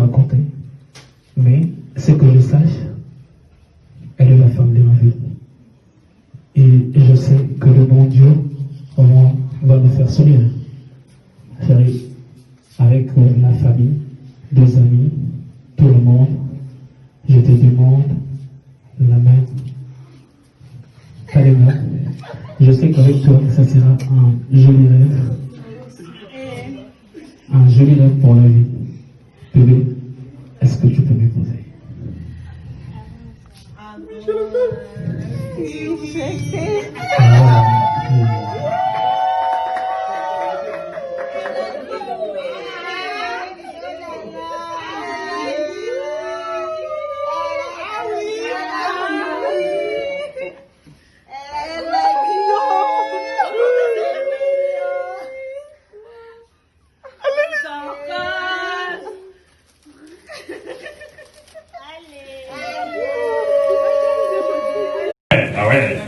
raconter. Mais c'est que je sache, elle est la femme de ma vie. Et je sais que le bon Dieu va me faire sourire. Chérie, avec la famille, deux amis, tout le monde, je te demande la main. Allez-moi. Je sais qu'avec toi, ça sera un joli rêve. Un joli rêve pour la vie. Bébé, est-ce que tu peux m'épouser? Ah ouais.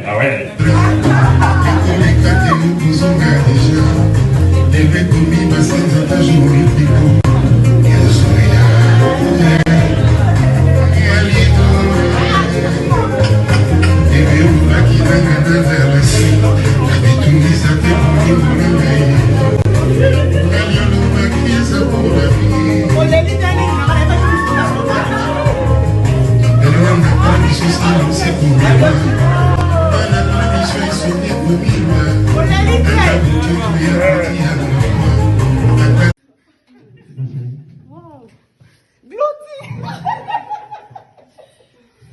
Ah ouais.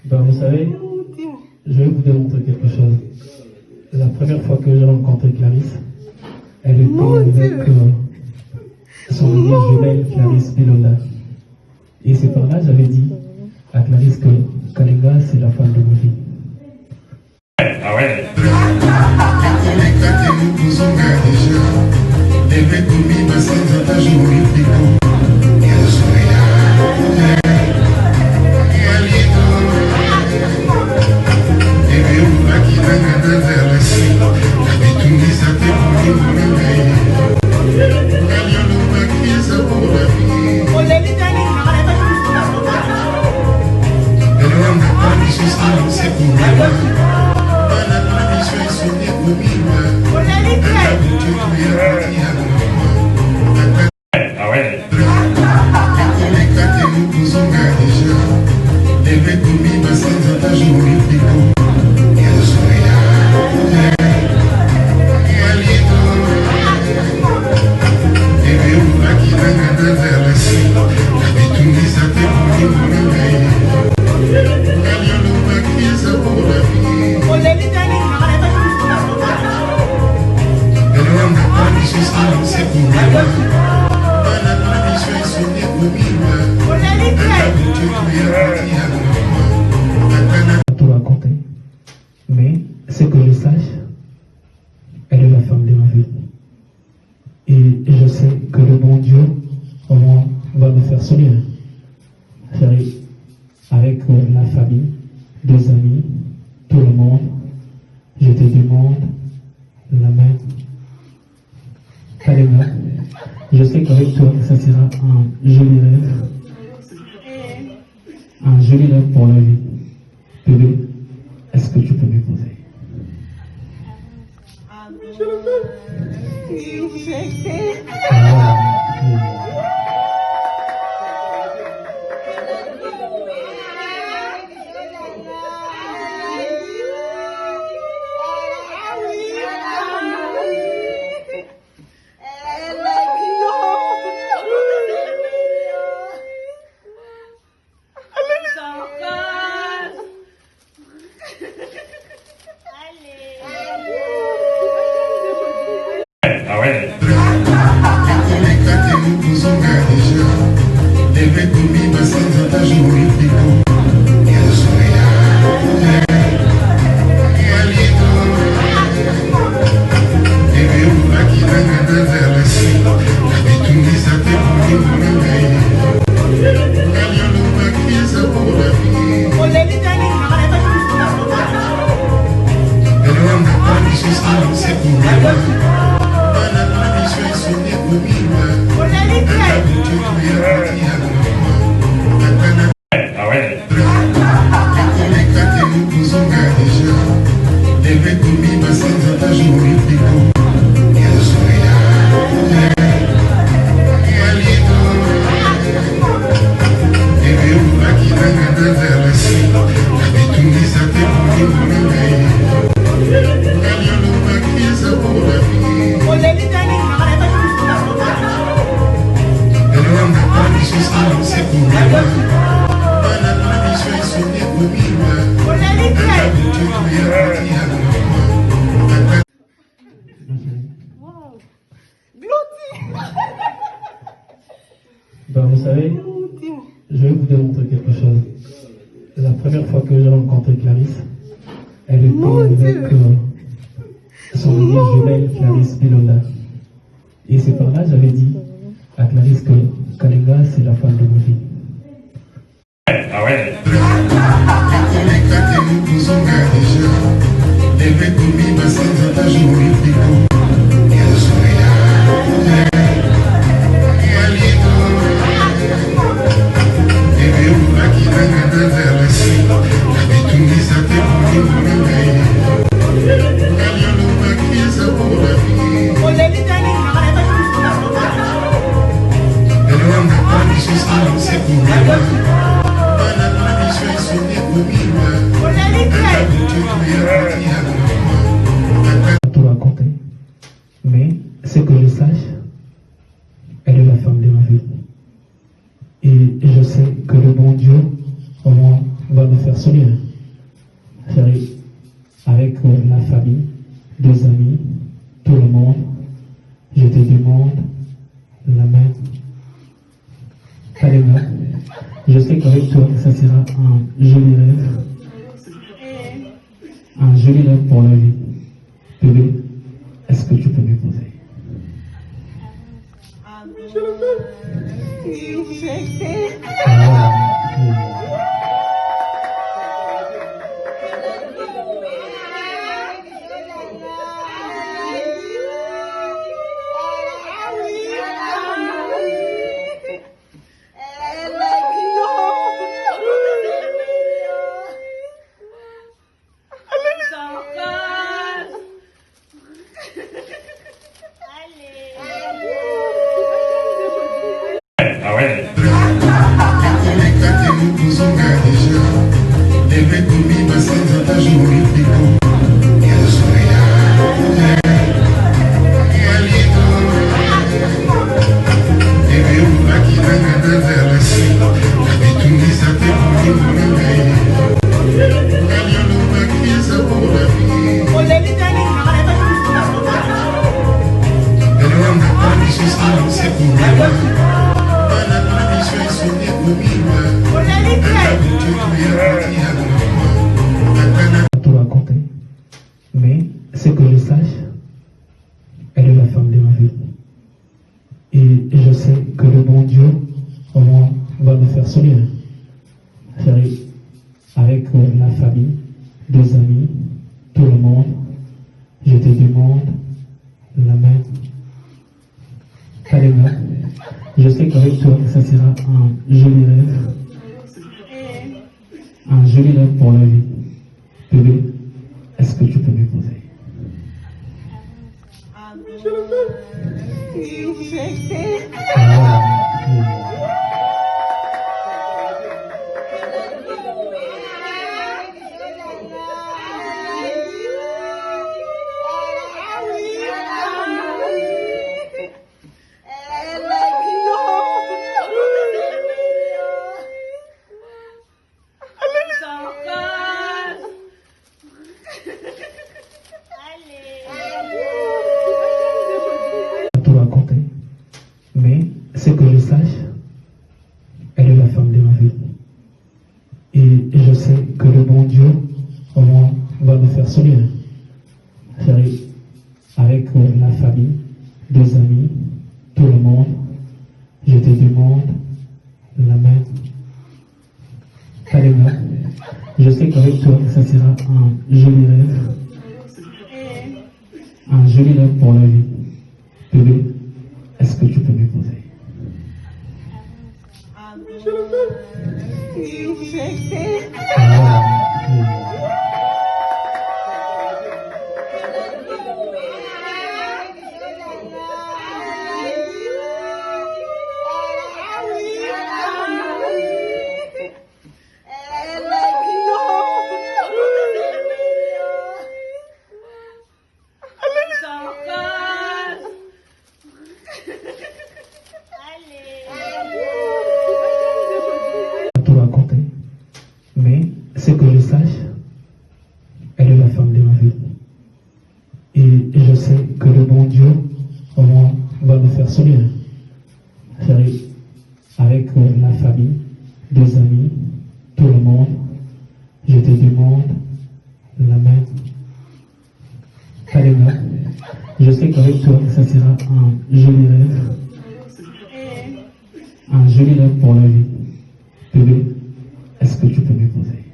Ben, vous savez, je vais vous démontrer quelque chose. La première fois que j'ai rencontré Clarisse, elle était avec son amie jumelle Clarisse Bilonda. Et c'est par là que j'avais dit à Clarisse que Kalinga, c'est la femme de ma vie. Ah ouais. Ah ouais. Tout raconter. Mais c'est que je sache, elle est la femme de ma vie. Et je sais que le bon Dieu va me faire sourire. Chérie, avec la famille, deux amis, tout le monde, je te demande la main. Allez-moi. Je sais qu'avec toi, ça sera un joli rêve. Un joli rêve pour la vie. Bébé, est-ce que tu peux m'épouser? ouais. Ah ouais. Ben, vous savez, je vais vous démontrer quelque chose. La première fois que j'ai rencontré Clarisse, elle était avec son amie jumelle Clarisse Bilola. Et c'est par là que j'avais dit à Clarisse que Kalinga, c'est la femme de ma vie. Ah ouais. Tout raconter, mais c'est que je sache, elle est la femme de ma vie. Et je sais que le bon Dieu va me faire sourire. Chérie, avec la famille, deux amis, tout le monde, je te demande la main. Kalinga, je sais qu'avec toi, ça sera un joli rêve. Un joli rêve pour la vie. Bébé, est-ce que tu peux m'épouser? Ah ouais. Tout raconter, mais c'est que je sache, elle est la femme de ma vie. Et je sais que le bon Dieu va me faire sourire. Chérie, avec la famille, deux amis, tout le monde, je te demande la main. Kalinga, je sais qu'avec toi, ça sera un joli rêve. Un joli rêve pour la vie. Bébé, est-ce que tu peux m'épouser? Mais ce que je sache, elle est la femme de ma vie. Et je sais que le bon Dieu va me faire sourire. Chérie, avec la famille, des amis, tout le monde, je te demande la main. Kalema, je sais qu'avec toi, ça sera un joli rêve. Un joli rêve pour la vie. Bébé, est-ce que tu peux m'épouser? Tout raconter. Mais ce que je sache, elle est la femme de ma vie. Et je sais que le bon Dieu va me faire sourire. Chérie, avec la famille, des amis, tout le monde, je te demande la main. Kalema, je sais qu'avec toi, ça sera un joli rêve. Un joli rêve pour la vie. Bébé, est-ce que tu peux m'épouser?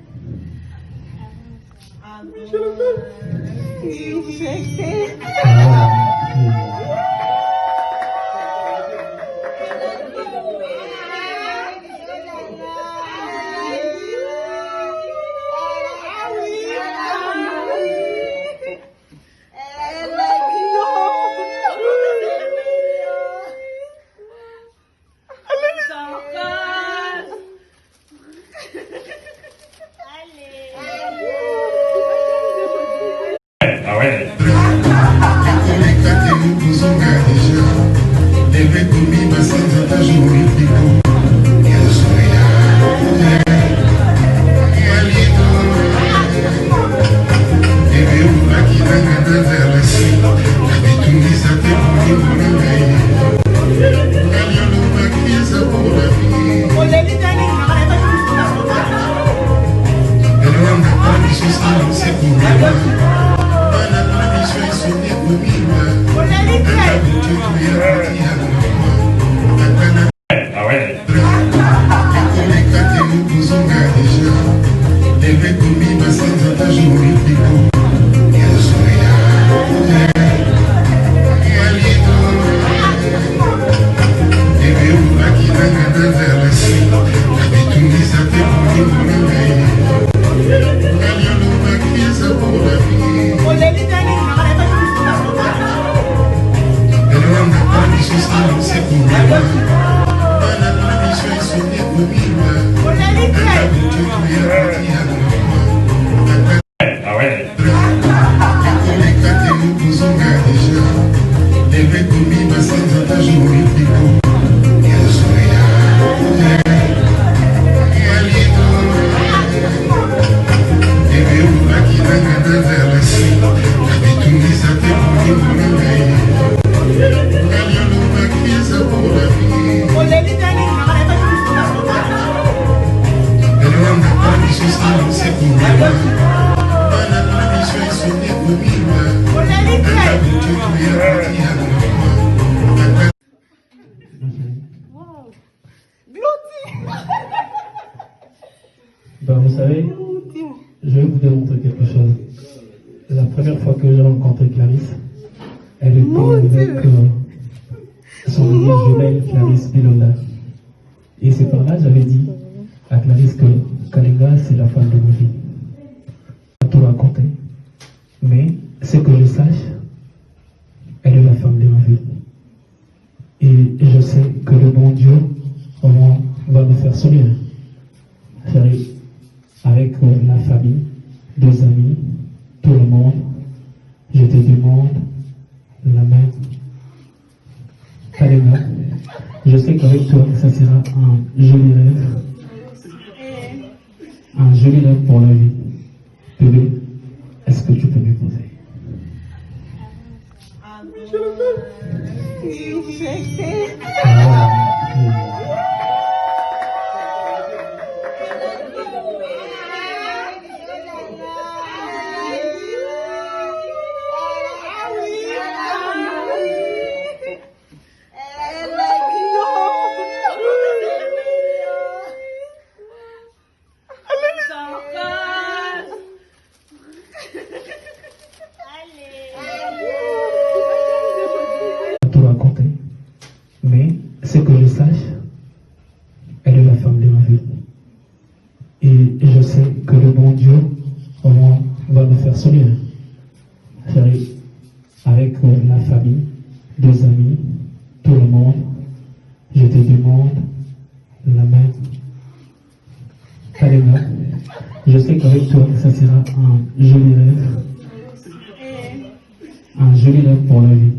Ah ouais. Ah ouais. Ah ouais. Ben, vous savez, je vais vous démontrer quelque chose. La première fois que j'ai rencontré Clarisse, elle était avec son amie jumelle Clarisse Bilonda. Et c'est par là que j'avais dit à Clarisse que Kalinga, c'est la femme de ma vie. Tout raconter. Mais ce que je sache, elle est la femme de ma vie. Et je sais que le bon Dieu va me faire sourire. Chérie, avec la famille, des amis, tout le monde, je te demande la main. Kalema, je sais qu'avec toi, ça sera un joli rêve. Un joli rêve pour la vie. Bébé, est-ce que tu peux m'épouser? Tout raconter. Mais ce que je sache, elle est la femme de ma vie. Et je sais que le bon Dieu va nous faire sourire. Chérie, avec la famille, deux amis, tout le monde, je te demande la main. Kalenga, je sais qu'avec toi, ça sera un joli rêve. Un joli rêve pour la vie.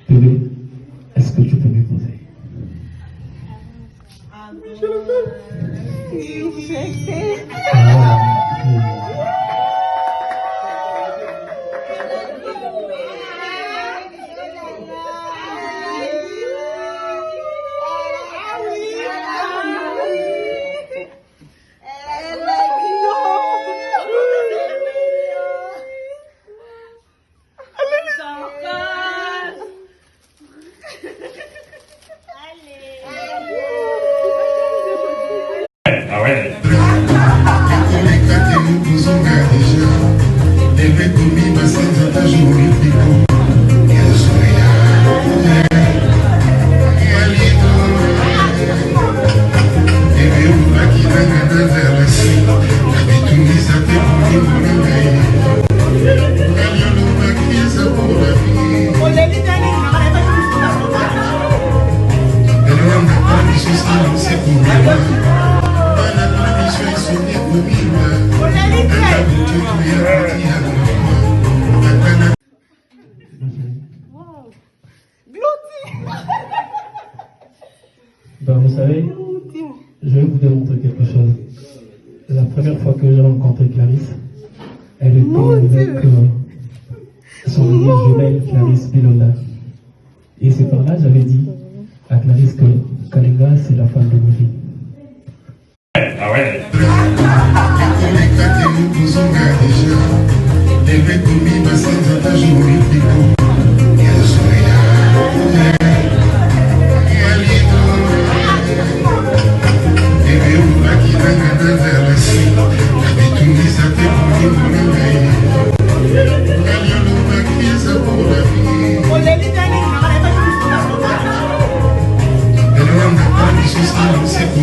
Bébé, est-ce que tu peux m'épouser? Ah ouais. Ben, vous savez, je vais vous démontrer quelque chose. La première fois que j'ai rencontré Clarisse, elle était avec son amie jumelle Clarisse Bilonda. Et c'est par là que j'avais dit à Clarisse que Kalenga, c'est la femme de ma vie. Ah ouais. C'est pour